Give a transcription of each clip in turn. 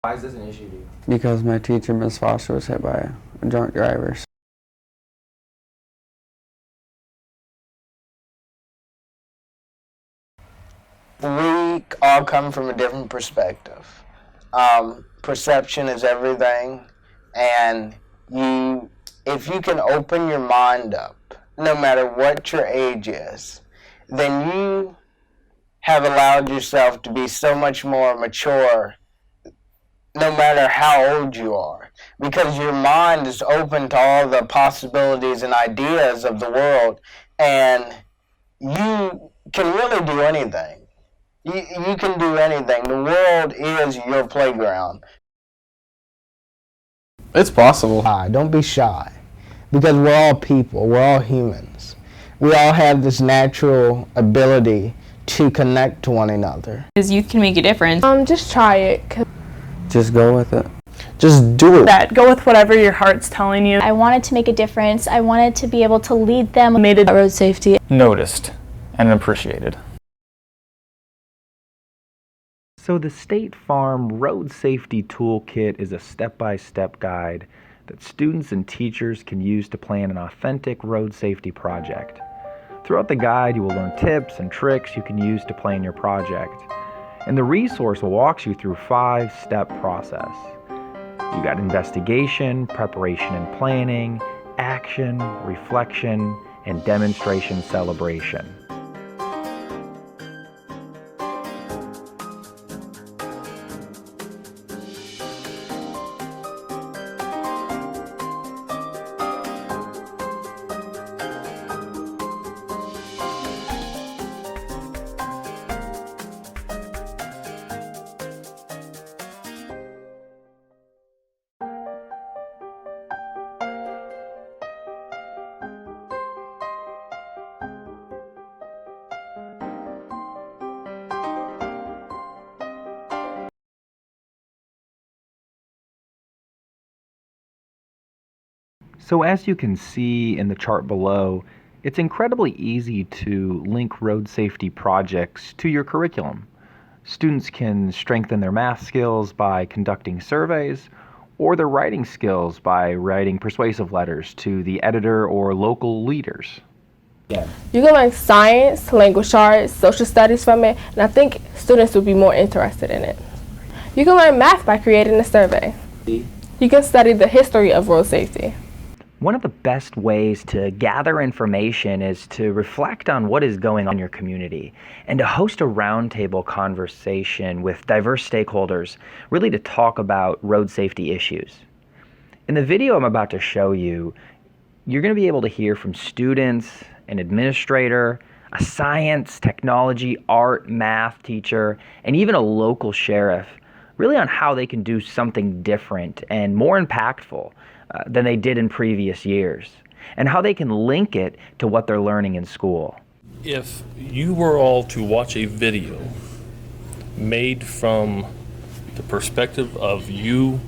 Why is this an issue to you? Because my teacher, Ms. Foster, was hit by a drunk driver. We all come from a different perspective. Perception is everything, and if you can open your mind up, no matter what your age is, then you have allowed yourself to be so much more mature, no matter how old you are, because your mind is open to all the possibilities and ideas of the world, and you can really do anything. You can do anything. The world is your playground. It's possible. Don't be shy, because we're all people. We're all humans. We all have this natural ability to connect to one another. Because youth can make a difference. Just try it. Just go with it. Just do it. Go with whatever your heart's telling you. I wanted to make a difference. I wanted to be able to lead them. Made it road safety. Noticed and appreciated. So the State Farm Road Safety Toolkit is a step-by-step guide that students and teachers can use to plan an authentic road safety project. Throughout the guide, you will learn tips and tricks you can use to plan your project. And the resource walks you through a 5-step process. You got investigation, preparation and planning, action, reflection, and demonstration celebration. So as you can see in the chart below, it's incredibly easy to link road safety projects to your curriculum. Students can strengthen their math skills by conducting surveys, or their writing skills by writing persuasive letters to the editor or local leaders. You can learn science, language arts, social studies from it, and I think students would be more interested in it. You can learn math by creating a survey. You can study the history of road safety. One of the best ways to gather information is to reflect on what is going on in your community and to host a roundtable conversation with diverse stakeholders, really to talk about road safety issues. In the video I'm about to show you, you're going to be able to hear from students, an administrator, a science, technology, art, math teacher, and even a local sheriff, really on how they can do something different and more impactful than they did in previous years, and how they can link it to what they're learning in school. If you were all to watch a video made from the perspective of you,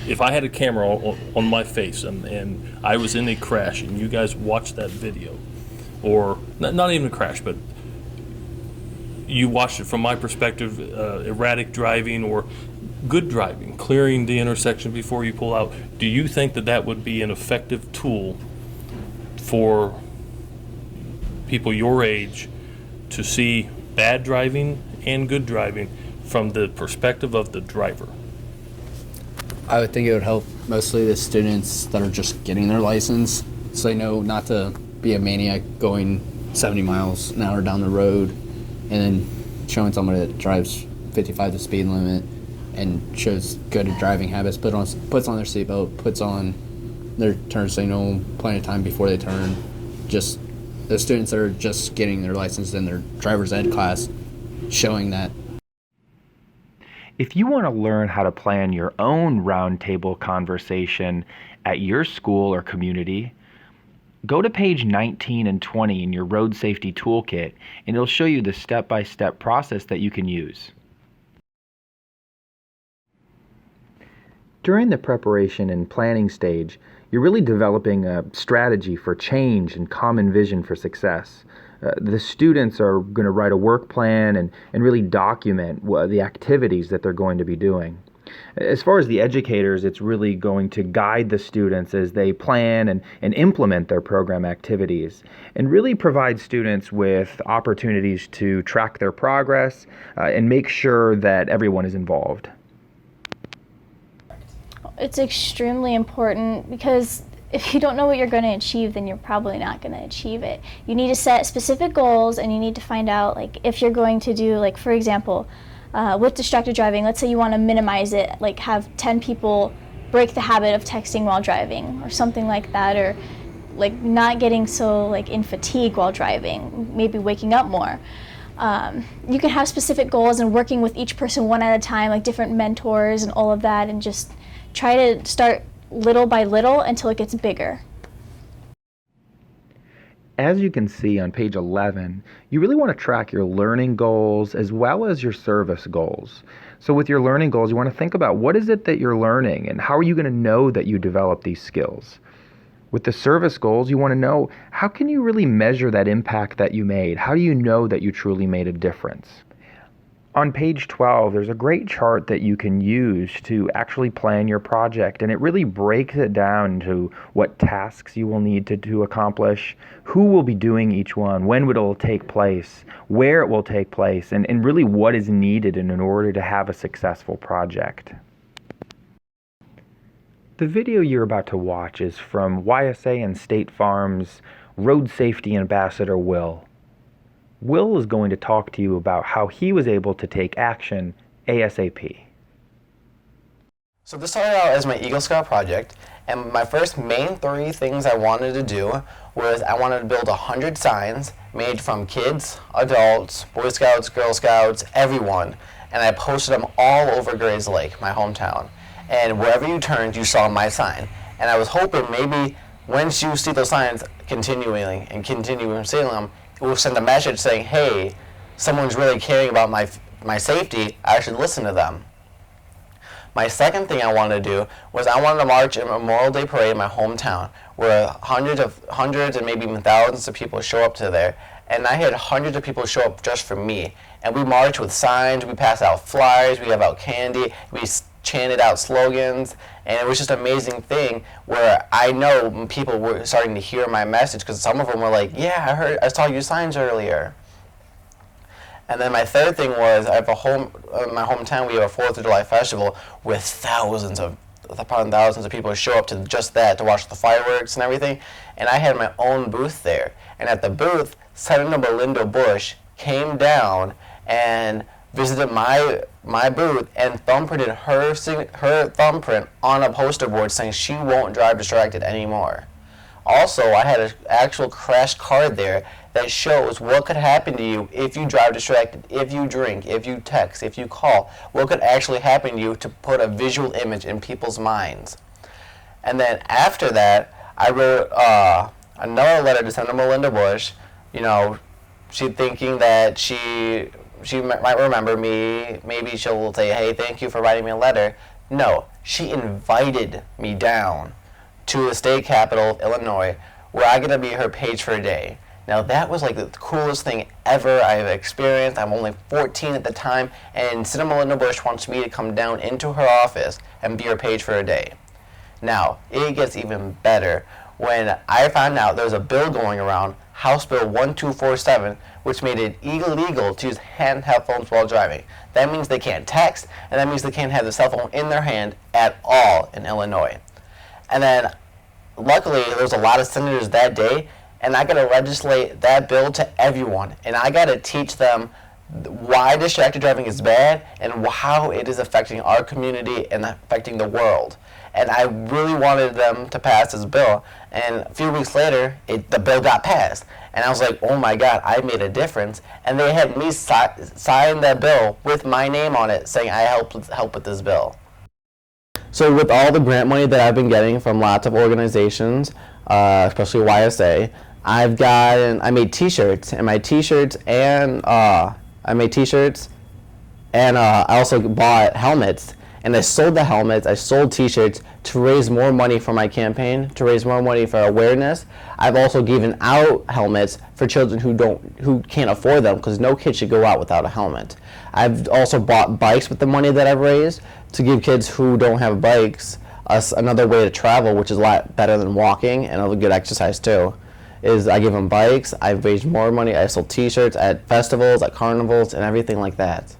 if I had a camera on my face and I was in a crash and you guys watched that video, or not even a crash, but you watched it from my perspective, erratic driving or good driving, clearing the intersection before you pull out, do you think that that would be an effective tool for people your age to see bad driving and good driving from the perspective of the driver? I would think it would help mostly the students that are just getting their license, so they know not to be a maniac going 70 miles an hour down the road and then showing somebody that drives 55 the speed limit and shows good driving habits, puts on their seatbelt, puts on their turn signal plenty of time before they turn. Just the students that are just getting their license in their driver's ed class, showing that. If you want to learn how to plan your own roundtable conversation at your school or community, go to page 19 and 20 in your Road Safety Toolkit, and it'll show you the step-by-step process that you can use. During the preparation and planning stage, you're really developing a strategy for change and common vision for success. The students are going to write a work plan and really document the activities that they're going to be doing. As far as the educators, it's really going to guide the students as they plan and implement their program activities, and really provide students with opportunities to track their progress and make sure that everyone is involved. It's extremely important because if you don't know what you're going to achieve, then you're probably not going to achieve it. You need to set specific goals, and you need to find out, like, if you're going to do, like, for example, with distracted driving, let's say you want to minimize it, like have 10 people break the habit of texting while driving or something like that, or like not getting so like in fatigue while driving, maybe waking up more. You can have specific goals and working with each person one at a time, like different mentors and all of that, and just try to start little by little until it gets bigger. As you can see on page 11, you really want to track your learning goals as well as your service goals. So with your learning goals, you want to think about what is it that you're learning and how are you going to know that you develop these skills. With the service goals, you want to know how can you really measure that impact that you made? How do you know that you truly made a difference? On page 12, there's a great chart that you can use to actually plan your project, and it really breaks it down to what tasks you will need to accomplish, who will be doing each one, when it will take place, where it will take place, and really what is needed in order to have a successful project. The video you're about to watch is from YSA and State Farm's Road Safety Ambassador Will. Will is going to talk to you about how he was able to take action ASAP. So this started out as my Eagle Scout project, and my first main 3 things I wanted to do was I wanted to build 100 signs made from kids, adults, Boy Scouts, Girl Scouts, everyone, and I posted them all over Grays Lake, my hometown. And wherever you turned, you saw my sign. And I was hoping maybe once you see those signs continuing seeing them, it will send a message saying, hey, someone's really caring about my safety, I should listen to them. My second thing I wanted to do was I wanted to march in a Memorial Day parade in my hometown where hundreds and maybe even thousands of people show up to there. And I had hundreds of people show up just for me. And we marched with signs, we passed out flyers, we gave out candy, we chanted out slogans, and it was just an amazing thing where I know people were starting to hear my message because some of them were like, yeah, I saw your signs earlier. And then my third thing was I have in my hometown we have a 4th of July festival with thousands of people show up to just that to watch the fireworks and everything, and I had my own booth there. And at the booth, Senator Melinda Bush came down and visited my booth and thumbprinted her thumbprint on a poster board saying she won't drive distracted anymore. Also, I had an actual crash card there that shows what could happen to you if you drive distracted, if you drink, if you text, if you call, what could actually happen to you to put a visual image in people's minds. And then after that, I wrote another letter to Senator Melinda Bush, she thinking that she might remember me, maybe she'll say, hey, thank you for writing me a letter. No, she invited me down to the state capital of Illinois where I get to be her page for a day. Now that was like the coolest thing ever I've experienced. I'm only 14 at the time, and Senator Melinda Bush wants me to come down into her office and be her page for a day. Now, it gets even better when I found out there was a bill going around, House Bill 1247, which made it illegal to use handheld phones while driving. That means they can't text, and that means they can't have the cell phone in their hand at all in Illinois. And then, luckily, there was a lot of senators that day, and I got to legislate that bill to everyone. And I got to teach them why distracted driving is bad and how it is affecting our community and affecting the world. And I really wanted them to pass this bill. And a few weeks later, the bill got passed. And I was like, oh my God, I made a difference. And they had me sign that bill with my name on it, saying I helped with this bill. So with all the grant money that I've been getting from lots of organizations, especially YSA, I made T-shirts, and I also bought helmets. and I sold the helmets, I sold t-shirts to raise more money for my campaign, to raise more money for awareness. I've also given out helmets for children who can't afford them, because no kid should go out without a helmet. I've also bought bikes with the money that I've raised to give kids who don't have bikes another way to travel, which is a lot better than walking, and a good exercise too. Is I give them bikes, I've raised more money, I sold t-shirts at festivals, at carnivals, and everything like that.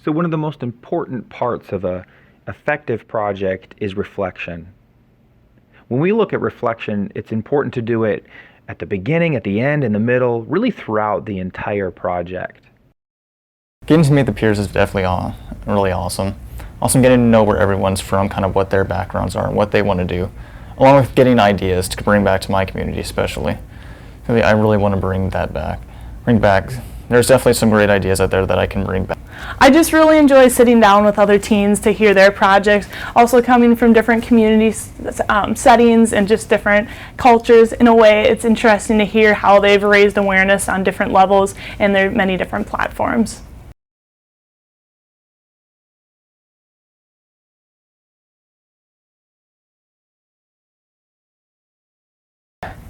So one of the most important parts of an effective project is reflection. When we look at reflection, it's important to do it at the beginning, at the end, in the middle, really throughout the entire project. Getting to meet the peers is definitely really awesome. Also getting to know where everyone's from, kind of what their backgrounds are and what they want to do, along with getting ideas to bring back to my community especially. I really want to bring that back. There's definitely some great ideas out there that I can bring back. I just really enjoy sitting down with other teens to hear their projects, also coming from different community settings and just different cultures. In a way, it's interesting to hear how they've raised awareness on different levels and their many different platforms.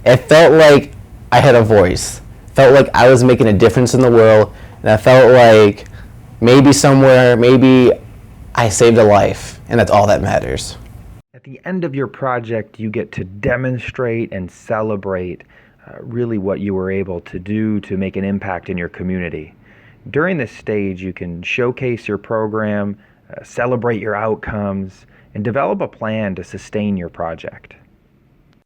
It felt like I had a voice. Felt like I was making a difference in the world, and I felt like maybe somewhere, maybe I saved a life, and that's all that matters. At the end of your project, you get to demonstrate and celebrate really what you were able to do to make an impact in your community. During this stage, you can showcase your program, celebrate your outcomes, and develop a plan to sustain your project.